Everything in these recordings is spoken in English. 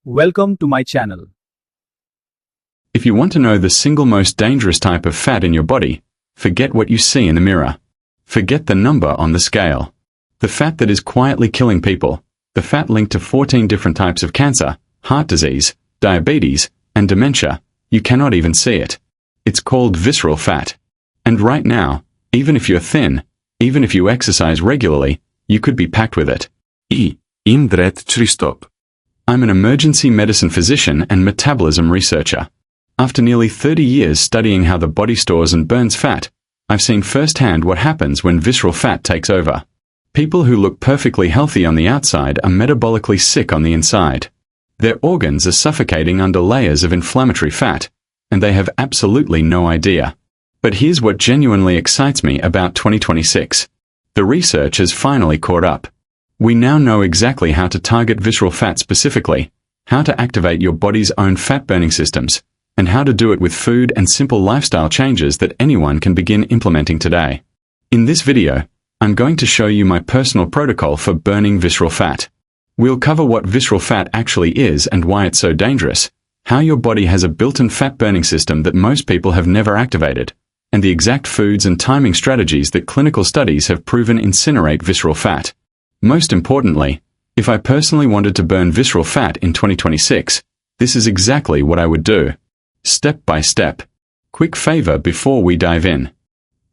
Welcome to my channel. If you want to know the single most dangerous type of fat in your body, forget what you see in the mirror. Forget the number on the scale. The fat that is quietly killing people, the fat linked to 14 different types of cancer, heart disease, diabetes, and dementia, you cannot even see it. It's called visceral fat. And right now, even if you're thin, even if you exercise regularly, you could be packed with it. I'm Christoph. I'm an emergency medicine physician and metabolism researcher. After nearly 30 years studying how the body stores and burns fat, I've seen firsthand what happens when visceral fat takes over. People who look perfectly healthy on the outside are metabolically sick on the inside. Their organs are suffocating under layers of inflammatory fat, and they have absolutely no idea. But here's what genuinely excites me about 2026. The research has finally caught up. We now know exactly how to target visceral fat specifically, how to activate your body's own fat-burning systems, and how to do it with food and simple lifestyle changes that anyone can begin implementing today. In this video, I'm going to show you my personal protocol for burning visceral fat. We'll cover what visceral fat actually is and why it's so dangerous, how your body has a built-in fat-burning system that most people have never activated, and the exact foods and timing strategies that clinical studies have proven incinerate visceral fat. Most importantly, if I personally wanted to burn visceral fat in 2026, this is exactly what I would do. Step by step. Quick favor before we dive in.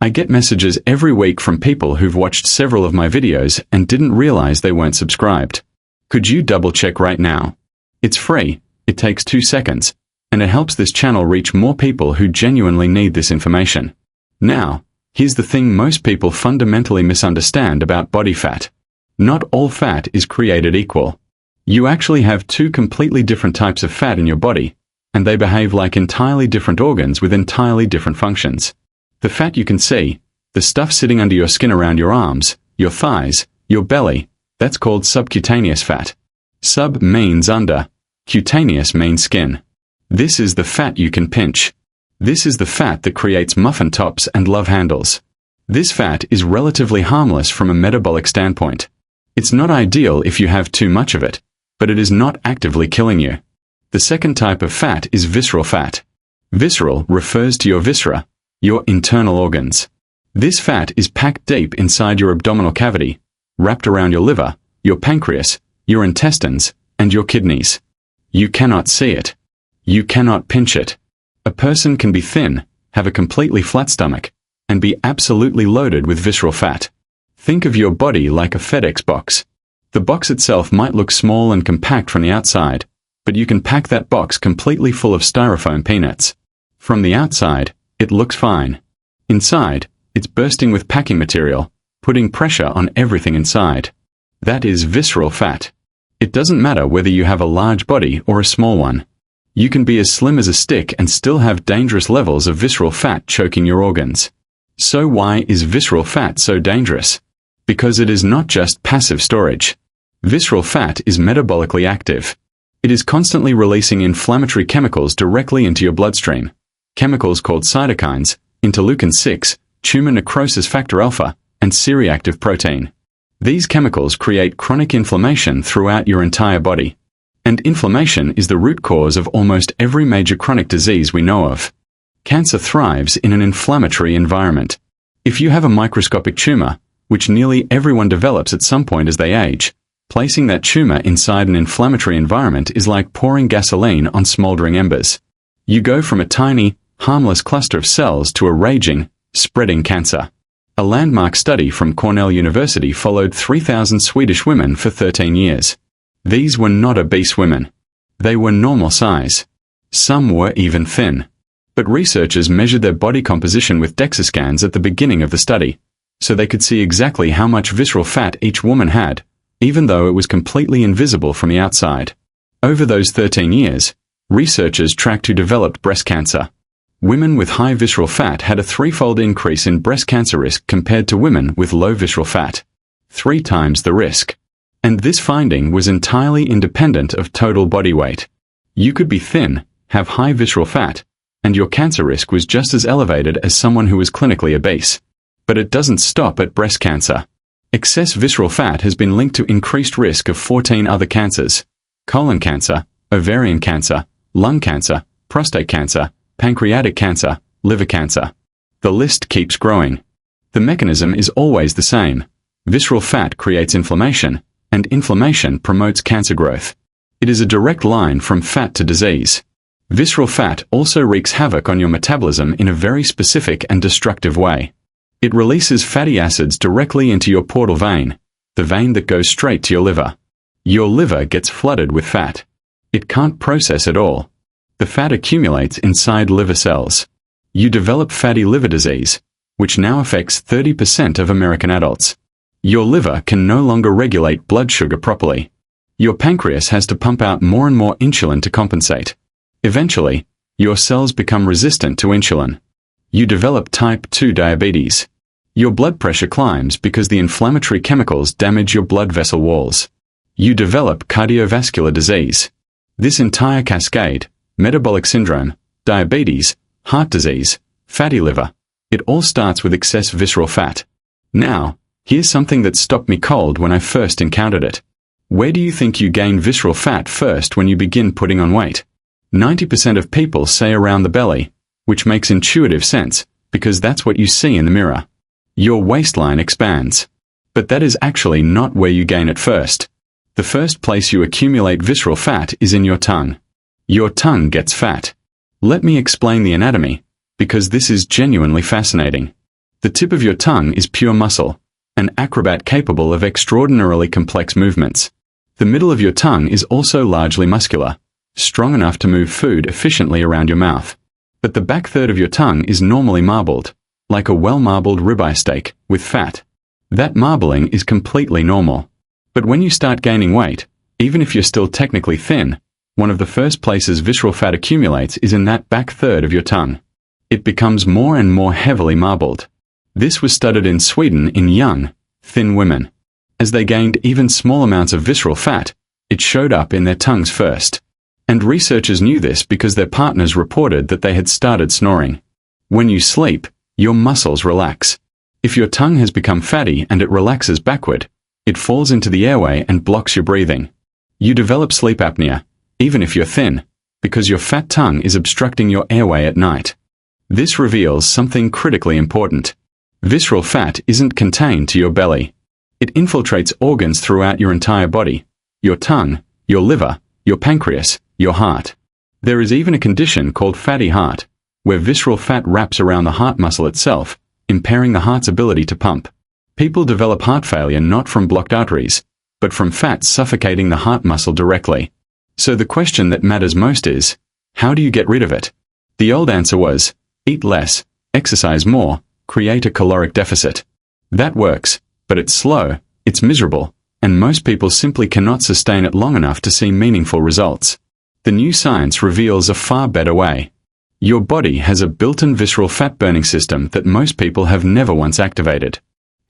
I get messages every week from people who've watched several of my videos and didn't realize they weren't subscribed. Could you double check right now? It's free, it takes 2 seconds, and it helps this channel reach more people who genuinely need this information. Now, here's the thing most people fundamentally misunderstand about body fat. Not all fat is created equal. You actually have 2 completely different types of fat in your body, and they behave like entirely different organs with entirely different functions. The fat you can see, the stuff sitting under your skin around your arms, your thighs, your belly, that's called subcutaneous fat. Sub means under, cutaneous means skin. This is the fat you can pinch. This is the fat that creates muffin tops and love handles. This fat is relatively harmless from a metabolic standpoint. It's not ideal if you have too much of it, but it is not actively killing you. The second type of fat is visceral fat. Visceral refers to your viscera, your internal organs. This fat is packed deep inside your abdominal cavity, wrapped around your liver, your pancreas, your intestines, and your kidneys. You cannot see it. You cannot pinch it. A person can be thin, have a completely flat stomach, and be absolutely loaded with visceral fat. Think of your body like a FedEx box. The box itself might look small and compact from the outside, but you can pack that box completely full of styrofoam peanuts. From the outside, it looks fine. Inside, it's bursting with packing material, putting pressure on everything inside. That is visceral fat. It doesn't matter whether you have a large body or a small one. You can be as slim as a stick and still have dangerous levels of visceral fat choking your organs. So why is visceral fat so dangerous? Because it is not just passive storage. Visceral fat is metabolically active. It is constantly releasing inflammatory chemicals directly into your bloodstream. Chemicals called cytokines, interleukin-6, tumor necrosis factor alpha, and C-reactive protein. These chemicals create chronic inflammation throughout your entire body. And inflammation is the root cause of almost every major chronic disease we know of. Cancer thrives in an inflammatory environment. If you have a microscopic tumor, which nearly everyone develops at some point as they age, placing that tumor inside an inflammatory environment is like pouring gasoline on smoldering embers. You go from a tiny, harmless cluster of cells to a raging, spreading cancer. A landmark study from Cornell University followed 3,000 Swedish women for 13 years. These were not obese women. They were normal size. Some were even thin. But researchers measured their body composition with DEXA scans at the beginning of the study, so they could see exactly how much visceral fat each woman had, even though it was completely invisible from the outside. Over those 13 years, researchers tracked who developed breast cancer. Women with high visceral fat had a 3-fold increase in breast cancer risk compared to women with low visceral fat. 3 times the risk. And this finding was entirely independent of total body weight. You could be thin, have high visceral fat, and your cancer risk was just as elevated as someone who was clinically obese. But it doesn't stop at breast cancer. Excess visceral fat has been linked to increased risk of 14 other cancers: colon cancer, ovarian cancer, lung cancer, prostate cancer, pancreatic cancer, liver cancer. The list keeps growing. The mechanism is always the same. Visceral fat creates inflammation, and inflammation promotes cancer growth. It is a direct line from fat to disease. Visceral fat also wreaks havoc on your metabolism in a very specific and destructive way. It releases fatty acids directly into your portal vein, the vein that goes straight to your liver. Your liver gets flooded with fat. It can't process it all. The fat accumulates inside liver cells. You develop fatty liver disease, which now affects 30% of American adults. Your liver can no longer regulate blood sugar properly. Your pancreas has to pump out more and more insulin to compensate. Eventually, your cells become resistant to insulin. You develop type 2 diabetes. Your blood pressure climbs because the inflammatory chemicals damage your blood vessel walls. You develop cardiovascular disease. This entire cascade, metabolic syndrome, diabetes, heart disease, fatty liver, it all starts with excess visceral fat. Now, here's something that stopped me cold when I first encountered it. Where do you think you gain visceral fat first when you begin putting on weight? 90% of people say around the belly, which makes intuitive sense, because that's what you see in the mirror. Your waistline expands. But that is actually not where you gain it first. The first place you accumulate visceral fat is in your tongue. Your tongue gets fat. Let me explain the anatomy, because this is genuinely fascinating. The tip of your tongue is pure muscle, an acrobat capable of extraordinarily complex movements. The middle of your tongue is also largely muscular, strong enough to move food efficiently around your mouth. But the back third of your tongue is normally marbled, like a well-marbled ribeye steak, with fat. That marbling is completely normal. But when you start gaining weight, even if you're still technically thin, one of the first places visceral fat accumulates is in that back third of your tongue. It becomes more and more heavily marbled. This was studied in Sweden in young, thin women. As they gained even small amounts of visceral fat, it showed up in their tongues first. And researchers knew this because their partners reported that they had started snoring. When you sleep, your muscles relax. If your tongue has become fatty and it relaxes backward, it falls into the airway and blocks your breathing. You develop sleep apnea, even if you're thin, because your fat tongue is obstructing your airway at night. This reveals something critically important. Visceral fat isn't contained to your belly. It infiltrates organs throughout your entire body, your tongue, your liver, your pancreas, your heart. There is even a condition called fatty heart, where visceral fat wraps around the heart muscle itself, impairing the heart's ability to pump. People develop heart failure not from blocked arteries, but from fat suffocating the heart muscle directly. So the question that matters most is, how do you get rid of it? The old answer was, eat less, exercise more, create a caloric deficit. That works, but it's slow, it's miserable, and most people simply cannot sustain it long enough to see meaningful results. The new science reveals a far better way. Your body has a built-in visceral fat-burning system that most people have never once activated.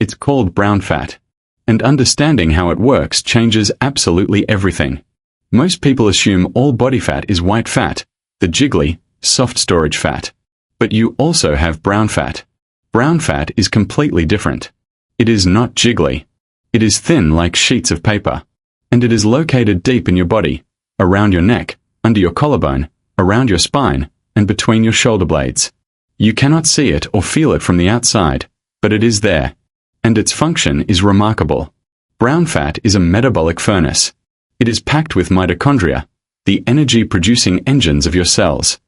It's called brown fat. And understanding how it works changes absolutely everything. Most people assume all body fat is white fat, the jiggly, soft storage fat. But you also have brown fat. Brown fat is completely different. It is not jiggly. It is thin like sheets of paper. And it is located deep in your body, around your neck, under your collarbone, around your spine, and between your shoulder blades. You cannot see it or feel it from the outside, but it is there. And its function is remarkable. Brown fat is a metabolic furnace. It is packed with mitochondria, the energy-producing engines of your cells.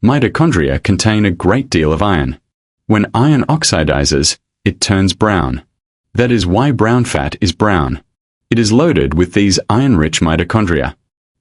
Mitochondria contain a great deal of iron. When iron oxidizes, it turns brown. That is why brown fat is brown. It is loaded with these iron-rich mitochondria.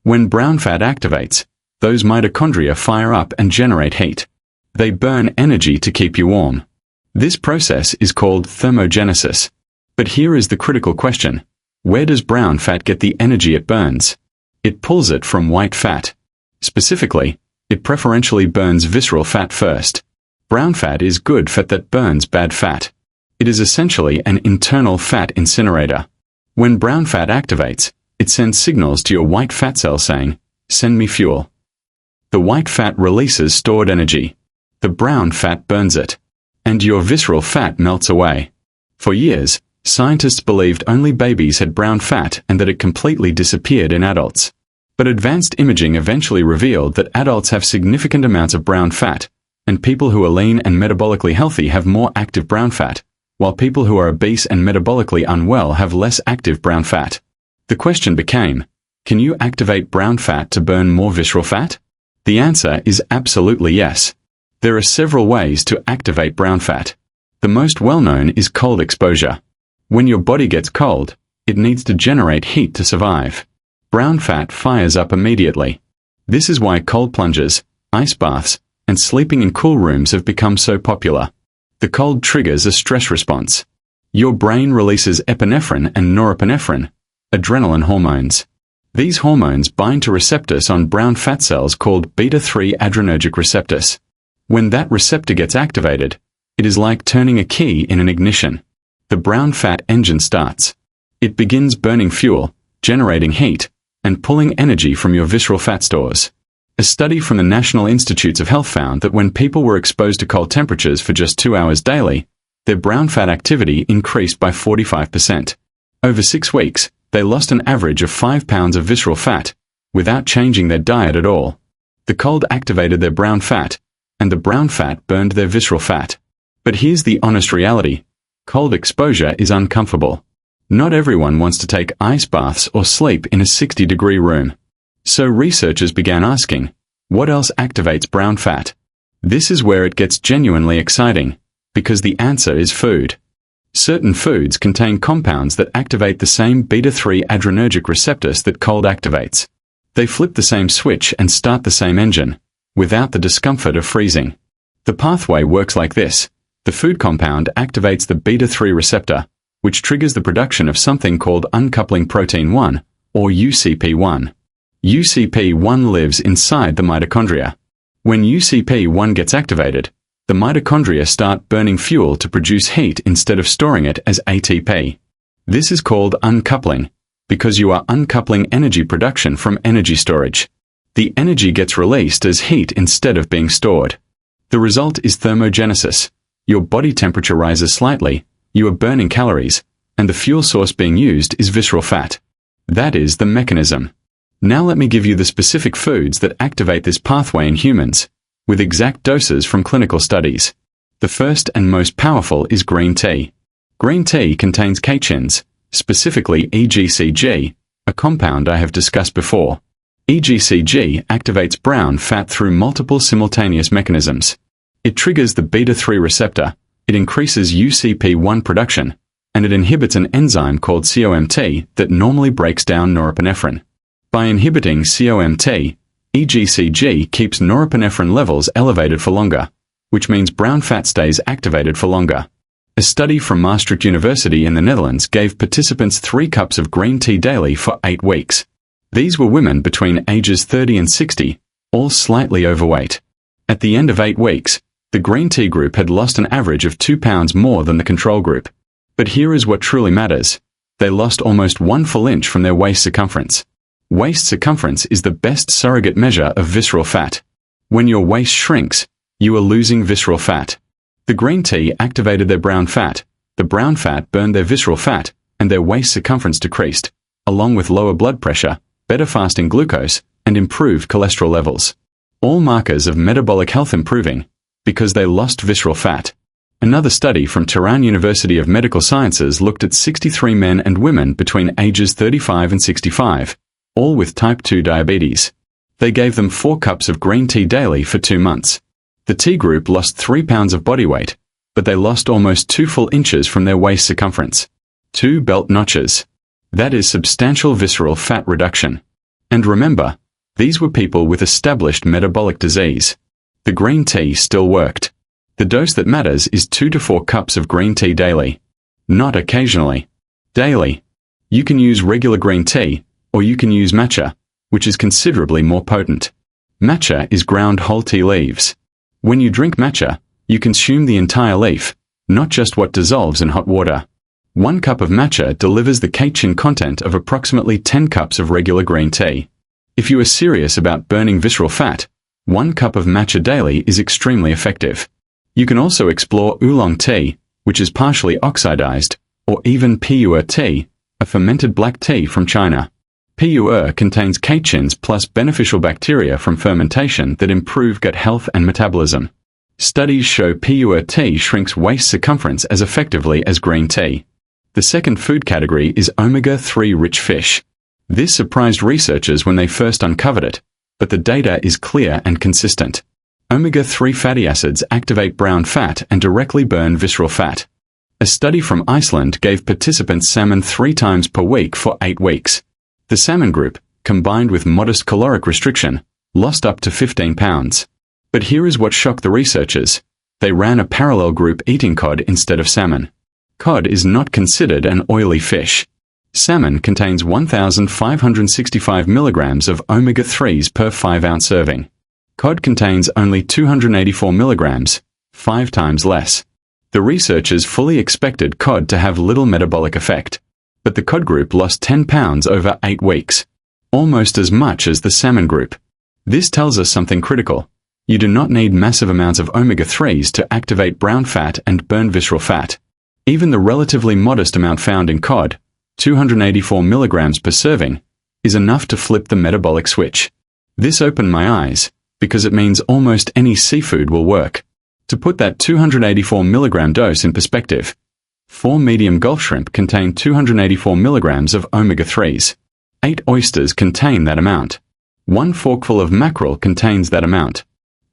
When brown fat activates, those mitochondria fire up and generate heat. They burn energy to keep you warm. This process is called thermogenesis. But here is the critical question. Where does brown fat get the energy it burns? It pulls it from white fat. Specifically, it preferentially burns visceral fat first. Brown fat is good fat that burns bad fat. It is essentially an internal fat incinerator. When brown fat activates, it sends signals to your white fat cell saying, "Send me fuel." The white fat releases stored energy. The brown fat burns it. And your visceral fat melts away. For years, scientists believed only babies had brown fat and that it completely disappeared in adults. But advanced imaging eventually revealed that adults have significant amounts of brown fat, and people who are lean and metabolically healthy have more active brown fat, while people who are obese and metabolically unwell have less active brown fat. The question became, can you activate brown fat to burn more visceral fat? The answer is absolutely yes. There are several ways to activate brown fat. The most well-known is cold exposure. When your body gets cold, it needs to generate heat to survive. Brown fat fires up immediately. This is why cold plunges, ice baths, and sleeping in cool rooms have become so popular. The cold triggers a stress response. Your brain releases epinephrine and norepinephrine, adrenaline hormones. These hormones bind to receptors on brown fat cells called beta-3 adrenergic receptors. When that receptor gets activated, it is like turning a key in an ignition. The brown fat engine starts. It begins burning fuel, generating heat, and pulling energy from your visceral fat stores. A study from the National Institutes of Health found that when people were exposed to cold temperatures for just 2 hours daily, their brown fat activity increased by 45%. Over 6 weeks, they lost an average of 5 pounds of visceral fat, without changing their diet at all. The cold activated their brown fat, and the brown fat burned their visceral fat. But here's the honest reality. Cold exposure is uncomfortable. Not everyone wants to take ice baths or sleep in a 60-degree room. So researchers began asking, what else activates brown fat? This is where it gets genuinely exciting, because the answer is food. Certain foods contain compounds that activate the same beta-3 adrenergic receptors that cold activates. They flip the same switch and start the same engine, without the discomfort of freezing. The pathway works like this. The food compound activates the beta-3 receptor, which triggers the production of something called uncoupling protein 1, or UCP1. UCP1 lives inside the mitochondria. When UCP1 gets activated, the mitochondria start burning fuel to produce heat instead of storing it as ATP. This is called uncoupling, because you are uncoupling energy production from energy storage. The energy gets released as heat instead of being stored. The result is thermogenesis. Your body temperature rises slightly, you are burning calories, and the fuel source being used is visceral fat. That is the mechanism. Now let me give you the specific foods that activate this pathway in humans, with exact doses from clinical studies. The first and most powerful is green tea. Green tea contains catechins, specifically EGCG, a compound I have discussed before. EGCG activates brown fat through multiple simultaneous mechanisms. It triggers the beta-3 receptor, it increases UCP1 production, and it inhibits an enzyme called COMT that normally breaks down norepinephrine. By inhibiting COMT, EGCG keeps norepinephrine levels elevated for longer, which means brown fat stays activated for longer. A study from Maastricht University in the Netherlands gave participants 3 cups of green tea daily for 8 weeks. These were women between ages 30 and 60, all slightly overweight. At the end of 8 weeks, the green tea group had lost an average of 2 pounds more than the control group. But here is what truly matters. They lost almost 1 full inch from their waist circumference. Waist circumference is the best surrogate measure of visceral fat. When your waist shrinks, you are losing visceral fat. The green tea activated their brown fat, the brown fat burned their visceral fat, and their waist circumference decreased, along with lower blood pressure, better fasting glucose, and improved cholesterol levels. All markers of metabolic health improving, because they lost visceral fat. Another study from Tehran University of Medical Sciences looked at 63 men and women between ages 35 and 65, all with type 2 diabetes. They gave them 4 cups of green tea daily for 2 months. The tea group lost 3 pounds of body weight, but they lost almost 2 full inches from their waist circumference. 2 belt notches. That is substantial visceral fat reduction. And remember, these were people with established metabolic disease. The green tea still worked. The dose that matters is 2 to 4 cups of green tea daily. Not occasionally. Daily. You can use regular green tea, or you can use matcha, which is considerably more potent. Matcha is ground whole tea leaves. When you drink matcha, you consume the entire leaf, not just what dissolves in hot water. 1 cup of matcha delivers the catechin content of approximately 10 cups of regular green tea. If you are serious about burning visceral fat, 1 cup of matcha daily is extremely effective. You can also explore oolong tea, which is partially oxidized, or even pu'er tea, a fermented black tea from China. Pu'er contains catechins plus beneficial bacteria from fermentation that improve gut health and metabolism. Studies show pu'er tea shrinks waist circumference as effectively as green tea. The second food category is omega-3 rich fish. This surprised researchers when they first uncovered it, but the data is clear and consistent. Omega-3 fatty acids activate brown fat and directly burn visceral fat. A study from Iceland gave participants salmon 3 times per week for 8 weeks. The salmon group, combined with modest caloric restriction, lost up to 15 pounds. But here is what shocked the researchers. They ran a parallel group eating cod instead of salmon. Cod is not considered an oily fish. Salmon contains 1,565 milligrams of omega-3s per 5-ounce serving. Cod contains only 284 milligrams, 5 times less. The researchers fully expected cod to have little metabolic effect, but the cod group lost 10 pounds over 8 weeks, almost as much as the salmon group. This tells us something critical. You do not need massive amounts of omega-3s to activate brown fat and burn visceral fat. Even the relatively modest amount found in cod, 284 milligrams per serving, is enough to flip the metabolic switch. This opened my eyes, because it means almost any seafood will work. To put that 284 milligram dose in perspective, 4 medium Gulf shrimp contain 284 milligrams of omega-3s. 8 oysters contain that amount. 1 forkful of mackerel contains that amount.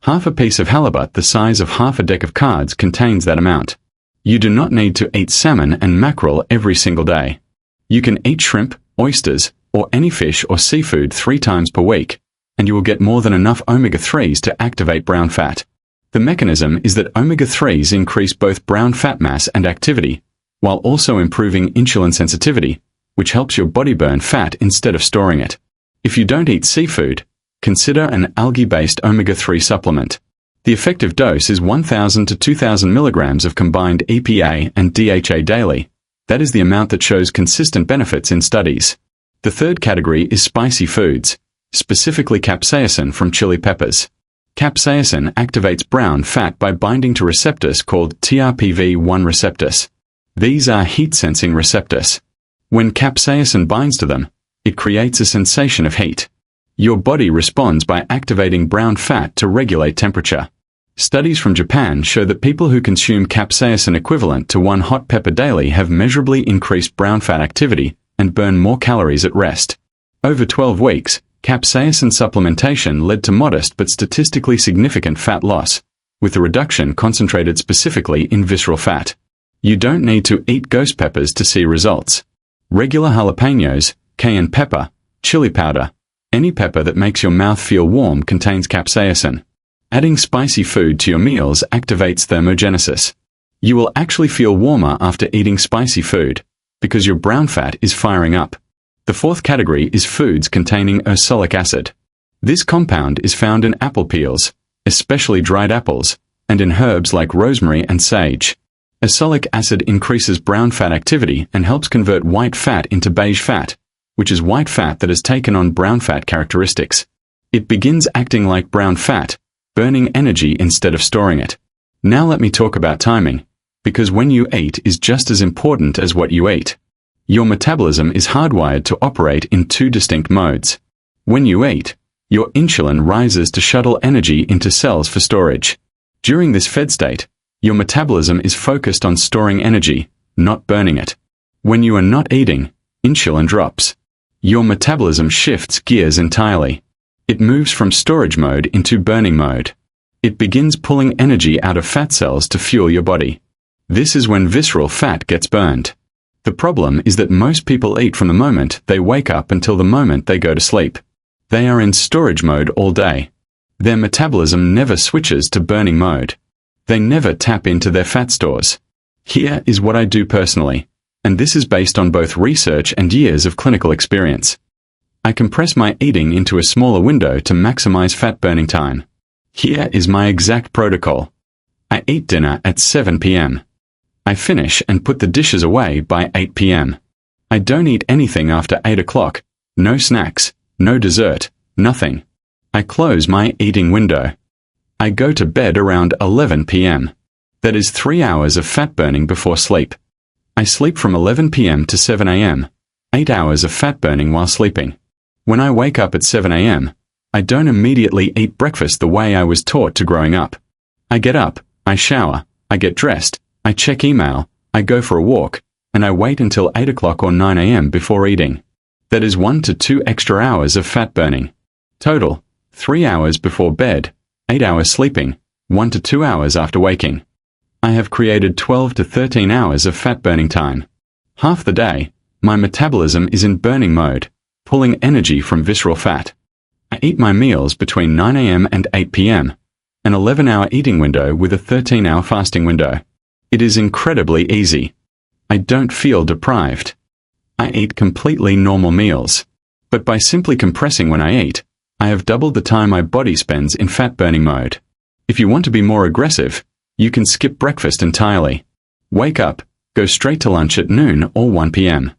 Half a piece of halibut the size of half a deck of cards contains that amount. You do not need to eat salmon and mackerel every single day. You can eat shrimp, oysters, or any fish or seafood 3 times per week, and you will get more than enough omega-3s to activate brown fat. The mechanism is that omega-3s increase both brown fat mass and activity, while also improving insulin sensitivity, which helps your body burn fat instead of storing it. If you don't eat seafood, consider an algae-based omega-3 supplement. The effective dose is 1,000 to 2,000 milligrams of combined EPA and DHA daily. That is the amount that shows consistent benefits in studies. The third category is spicy foods, specifically capsaicin from chili peppers. Capsaicin activates brown fat by binding to receptors called TRPV1 receptors. These are heat-sensing receptors. When capsaicin binds to them, it creates a sensation of heat. Your body responds by activating brown fat to regulate temperature. Studies from Japan show that people who consume capsaicin equivalent to 1 hot pepper daily have measurably increased brown fat activity and burn more calories at rest. Over 12 weeks, capsaicin supplementation led to modest but statistically significant fat loss, with the reduction concentrated specifically in visceral fat. You don't need to eat ghost peppers to see results. Regular jalapenos, cayenne pepper, chili powder, any pepper that makes your mouth feel warm contains capsaicin. Adding spicy food to your meals activates thermogenesis. You will actually feel warmer after eating spicy food, because your brown fat is firing up. The fourth category is foods containing ursolic acid. This compound is found in apple peels, especially dried apples, and in herbs like rosemary and sage. Ursolic acid increases brown fat activity and helps convert white fat into beige fat, which is white fat that has taken on brown fat characteristics. It begins acting like brown fat, burning energy instead of storing it. Now let me talk about timing, because when you eat is just as important as what you eat. Your metabolism is hardwired to operate in 2 distinct modes. When you eat, your insulin rises to shuttle energy into cells for storage. During this fed state, your metabolism is focused on storing energy, not burning it. When you are not eating, insulin drops. Your metabolism shifts gears entirely. It moves from storage mode into burning mode. It begins pulling energy out of fat cells to fuel your body. This is when visceral fat gets burned. The problem is that most people eat from the moment they wake up until the moment they go to sleep. They are in storage mode all day. Their metabolism never switches to burning mode. They never tap into their fat stores. Here is what I do personally, and this is based on both research and years of clinical experience. I compress my eating into a smaller window to maximize fat burning time. Here is my exact protocol. I eat dinner at 7 p.m. I finish and put the dishes away by 8 p.m. I don't eat anything after 8 o'clock, no snacks, no dessert, nothing. I close my eating window. I go to bed around 11 p.m. That is 3 hours of fat burning before sleep. I sleep from 11 p.m. to 7 a.m., 8 hours of fat burning while sleeping. When I wake up at 7 a.m., I don't immediately eat breakfast the way I was taught to growing up. I get up, I shower, I get dressed, I check email, I go for a walk, and I wait until 8 o'clock or 9 a.m. before eating. That is 1 to 2 extra hours of fat burning. Total, 3 hours before bed, 8 hours sleeping, 1 to 2 hours after waking. I have created 12 to 13 hours of fat burning time. Half the day, my metabolism is in burning mode, pulling energy from visceral fat. I eat my meals between 9 a.m. and 8 p.m., an 11-hour eating window with a 13-hour fasting window. It is incredibly easy. I don't feel deprived. I eat completely normal meals. But by simply compressing when I eat, I have doubled the time my body spends in fat-burning mode. If you want to be more aggressive, you can skip breakfast entirely. Wake up, go straight to lunch at noon or 1 p.m.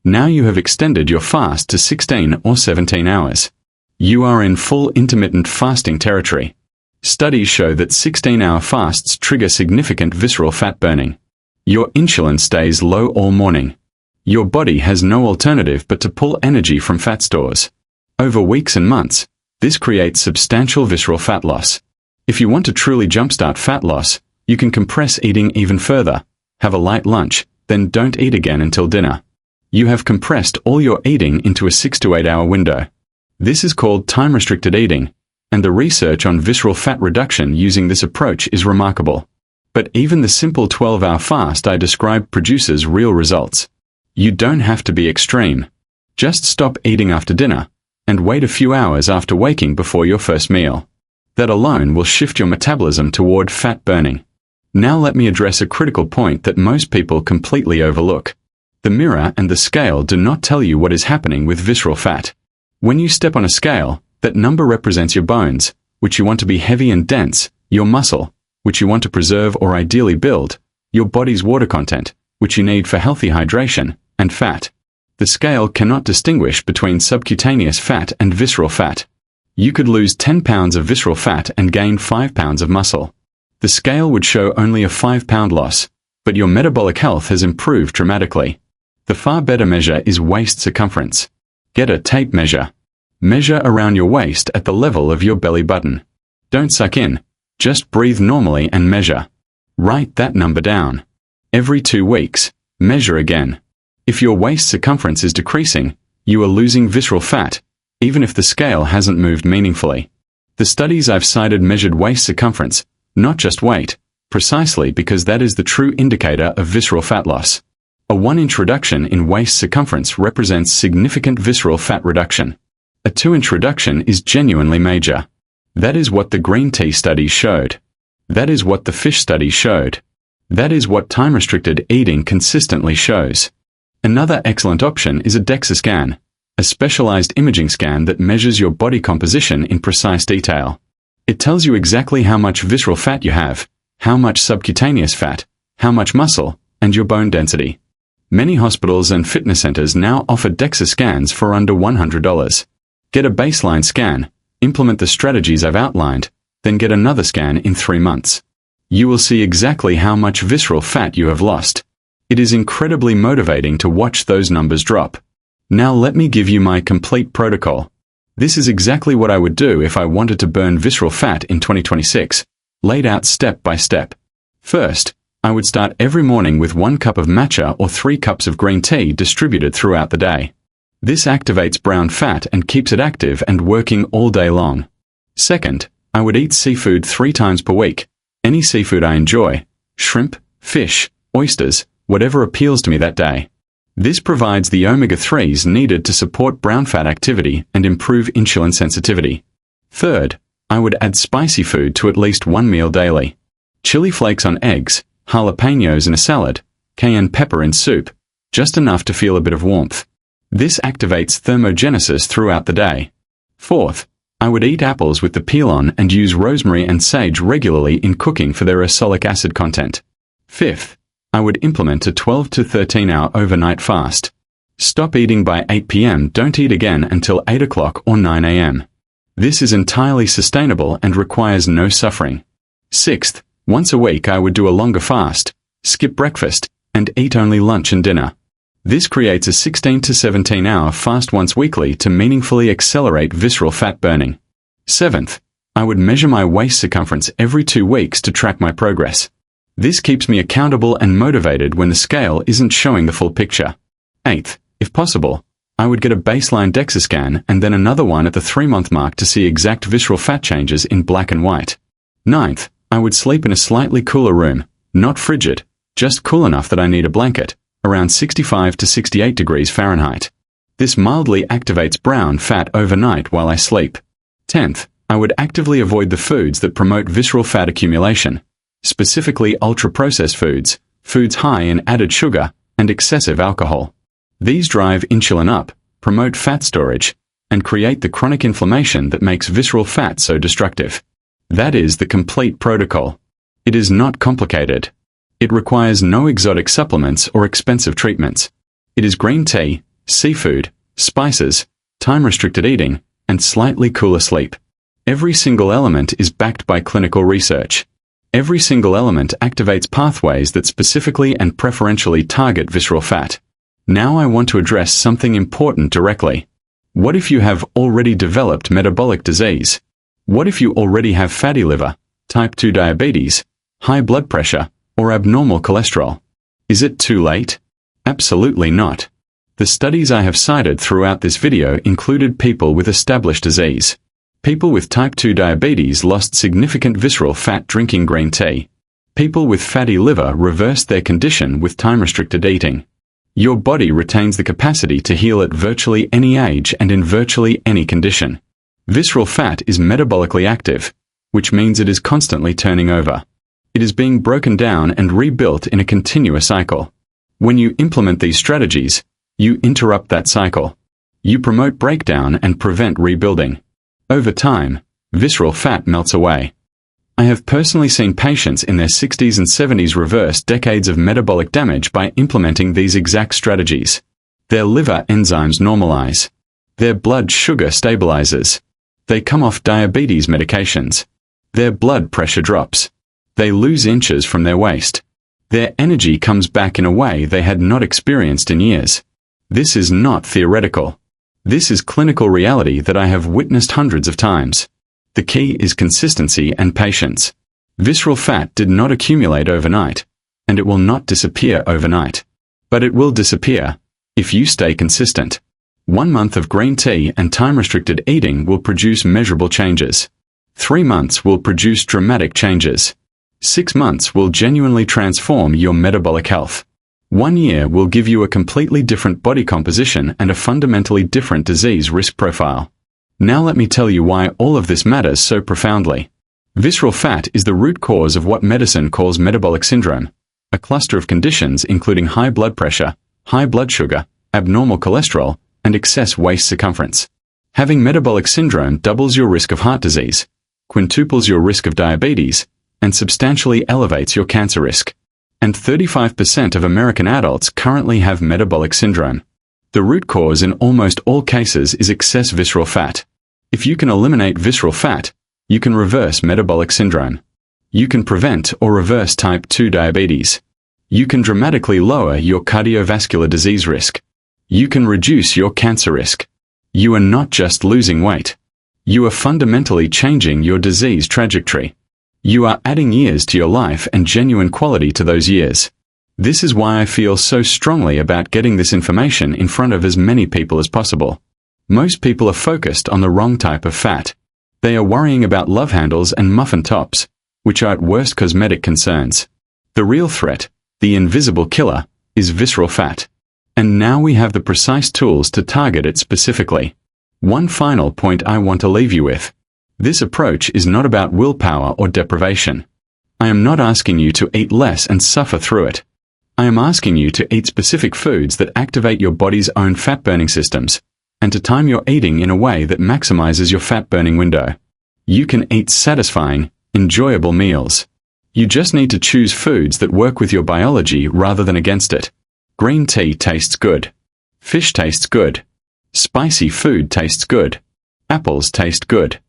Now you have extended your fast to 16 or 17 hours. You are in full intermittent fasting territory. Studies show that 16-hour fasts trigger significant visceral fat burning. Your insulin stays low all morning. Your body has no alternative but to pull energy from fat stores. Over weeks and months, this creates substantial visceral fat loss. If you want to truly jumpstart fat loss, you can compress eating even further. Have a light lunch, then don't eat again until dinner. You have compressed all your eating into a 6 to 8 hour window. This is called time-restricted eating, and the research on visceral fat reduction using this approach is remarkable. But even the simple 12-hour fast I described produces real results. You don't have to be extreme. Just stop eating after dinner, and wait a few hours after waking before your first meal. That alone will shift your metabolism toward fat burning. Now let me address a critical point that most people completely overlook. The mirror and the scale do not tell you what is happening with visceral fat. When you step on a scale, that number represents your bones, which you want to be heavy and dense, your muscle, which you want to preserve or ideally build, your body's water content, which you need for healthy hydration, and fat. The scale cannot distinguish between subcutaneous fat and visceral fat. You could lose 10 pounds of visceral fat and gain 5 pounds of muscle. The scale would show only a 5-pound loss, but your metabolic health has improved dramatically. The far better measure is waist circumference. Get a tape measure. Measure around your waist at the level of your belly button. Don't suck in, just breathe normally and measure. Write that number down. Every 2 weeks, measure again. If your waist circumference is decreasing, you are losing visceral fat, even if the scale hasn't moved meaningfully. The studies I've cited measured waist circumference, not just weight, precisely because that is the true indicator of visceral fat loss. A 1-inch reduction in waist circumference represents significant visceral fat reduction. A 2-inch reduction is genuinely major. That is what the green tea study showed. That is what the fish study showed. That is what time-restricted eating consistently shows. Another excellent option is a DEXA scan, a specialized imaging scan that measures your body composition in precise detail. It tells you exactly how much visceral fat you have, how much subcutaneous fat, how much muscle, and your bone density. Many hospitals and fitness centers now offer DEXA scans for under $100. Get a baseline scan, implement the strategies I've outlined, then get another scan in 3 months. You will see exactly how much visceral fat you have lost. It is incredibly motivating to watch those numbers drop. Now let me give you my complete protocol. This is exactly what I would do if I wanted to burn visceral fat in 2026, laid out step by step. First, I would start every morning with 1 cup of matcha or 3 cups of green tea distributed throughout the day. This activates brown fat and keeps it active and working all day long. Second, I would eat seafood 3 times per week. Any seafood I enjoy, shrimp, fish, oysters, whatever appeals to me that day. This provides the omega-3s needed to support brown fat activity and improve insulin sensitivity. Third, I would add spicy food to at least 1 meal daily. Chili flakes on eggs, jalapenos in a salad, cayenne pepper in soup, just enough to feel a bit of warmth. This activates thermogenesis throughout the day. Fourth, I would eat apples with the peel on and use rosemary and sage regularly in cooking for their oxalic acid content. Fifth, I would implement a 12 to 13 hour overnight fast. Stop eating by 8 p.m. Don't eat again until 8 o'clock or 9 a.m. This is entirely sustainable and requires no suffering. Sixth, once a week I would do a longer fast, skip breakfast, and eat only lunch and dinner. This creates a 16 to 17 hour fast once weekly to meaningfully accelerate visceral fat burning. 7th, I would measure my waist circumference every 2 weeks to track my progress. This keeps me accountable and motivated when the scale isn't showing the full picture. 8th, if possible, I would get a baseline DEXA scan and then another one at the 3-month mark to see exact visceral fat changes in black and white. 9th, I would sleep in a slightly cooler room, not frigid, just cool enough that I need a blanket, around 65 to 68 degrees Fahrenheit. This mildly activates brown fat overnight while I sleep. 10th, I would actively avoid the foods that promote visceral fat accumulation, specifically ultra-processed foods, foods high in added sugar, and excessive alcohol. These drive insulin up, promote fat storage, and create the chronic inflammation that makes visceral fat so destructive. That is the complete protocol. It is not complicated. It requires no exotic supplements or expensive treatments. It is green tea, seafood, spices, time-restricted eating, and slightly cooler sleep. Every single element is backed by clinical research. Every single element activates pathways that specifically and preferentially target visceral fat. Now I want to address something important directly. What if you have already developed metabolic disease? What if you already have fatty liver, type 2 diabetes, high blood pressure, or abnormal cholesterol? Is it too late? Absolutely not. The studies I have cited throughout this video included people with established disease. People with type 2 diabetes lost significant visceral fat drinking green tea. People with fatty liver reversed their condition with time-restricted eating. Your body retains the capacity to heal at virtually any age and in virtually any condition. Visceral fat is metabolically active, which means it is constantly turning over. It is being broken down and rebuilt in a continuous cycle. When you implement these strategies, you interrupt that cycle. You promote breakdown and prevent rebuilding. Over time, visceral fat melts away. I have personally seen patients in their 60s and 70s reverse decades of metabolic damage by implementing these exact strategies. Their liver enzymes normalize. Their blood sugar stabilizes. They come off diabetes medications. Their blood pressure drops. They lose inches from their waist. Their energy comes back in a way they had not experienced in years. This is not theoretical. This is clinical reality that I have witnessed hundreds of times. The key is consistency and patience. Visceral fat did not accumulate overnight, and it will not disappear overnight. But it will disappear if you stay consistent. 1 month of green tea and time-restricted eating will produce measurable changes. 3 months will produce dramatic changes. 6 months will genuinely transform your metabolic health. 1 year will give you a completely different body composition and a fundamentally different disease risk profile. Now let me tell you why all of this matters so profoundly. Visceral fat is the root cause of what medicine calls metabolic syndrome, a cluster of conditions including high blood pressure, high blood sugar, abnormal cholesterol, and excess waist circumference. Having metabolic syndrome doubles your risk of heart disease, quintuples your risk of diabetes, and substantially elevates your cancer risk. And 35% of American adults currently have metabolic syndrome. The root cause in almost all cases is excess visceral fat. If you can eliminate visceral fat, you can reverse metabolic syndrome. You can prevent or reverse type 2 diabetes. You can dramatically lower your cardiovascular disease risk. You can reduce your cancer risk. You are not just losing weight. You are fundamentally changing your disease trajectory. You are adding years to your life and genuine quality to those years. This is why I feel so strongly about getting this information in front of as many people as possible. Most people are focused on the wrong type of fat. They are worrying about love handles and muffin tops, which are at worst cosmetic concerns. The real threat, the invisible killer, is visceral fat. And now we have the precise tools to target it specifically. One final point I want to leave you with. This approach is not about willpower or deprivation. I am not asking you to eat less and suffer through it. I am asking you to eat specific foods that activate your body's own fat-burning systems, and to time your eating in a way that maximizes your fat-burning window. You can eat satisfying, enjoyable meals. You just need to choose foods that work with your biology rather than against it. Green tea tastes good. Fish tastes good. Spicy food tastes good. Apples taste good.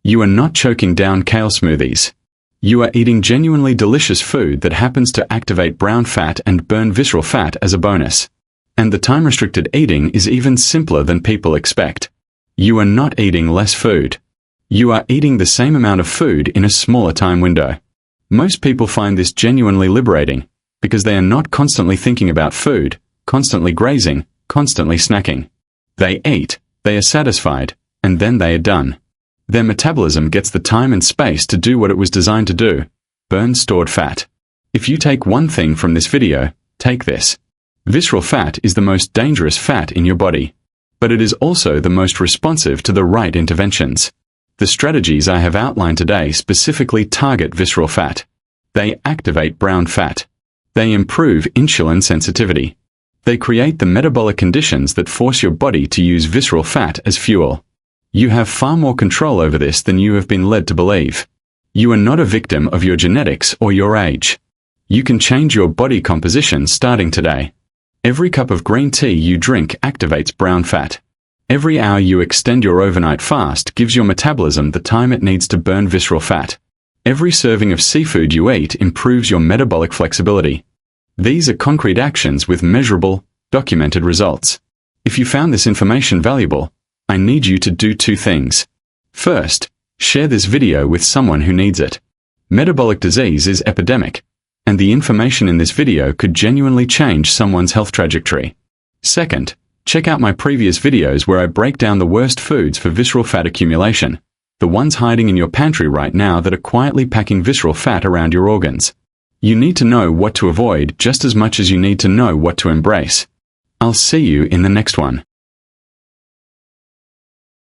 You are not choking down kale smoothies. You are eating genuinely delicious food that happens to activate brown fat and burn visceral fat as a bonus. And the time-restricted eating is even simpler than people expect. You are not eating less food. You are eating the same amount of food in a smaller time window. Most people find this genuinely liberating, because they are not constantly thinking about food, constantly grazing, constantly snacking. They eat, they are satisfied, and then they are done. Their metabolism gets the time and space to do what it was designed to do: burn stored fat. If you take one thing from this video, take this. Visceral fat is the most dangerous fat in your body. But it is also the most responsive to the right interventions. The strategies I have outlined today specifically target visceral fat. They activate brown fat. They improve insulin sensitivity. They create the metabolic conditions that force your body to use visceral fat as fuel. You have far more control over this than you have been led to believe. You are not a victim of your genetics or your age. You can change your body composition starting today. Every cup of green tea you drink activates brown fat. Every hour you extend your overnight fast gives your metabolism the time it needs to burn visceral fat. Every serving of seafood you eat improves your metabolic flexibility. These are concrete actions with measurable, documented results. If you found this information valuable, I need you to do two things. First, share this video with someone who needs it. Metabolic disease is epidemic, and the information in this video could genuinely change someone's health trajectory. Second, check out my previous videos where I break down the worst foods for visceral fat accumulation, the ones hiding in your pantry right now that are quietly packing visceral fat around your organs. You need to know what to avoid just as much as you need to know what to embrace. I'll see you in the next one.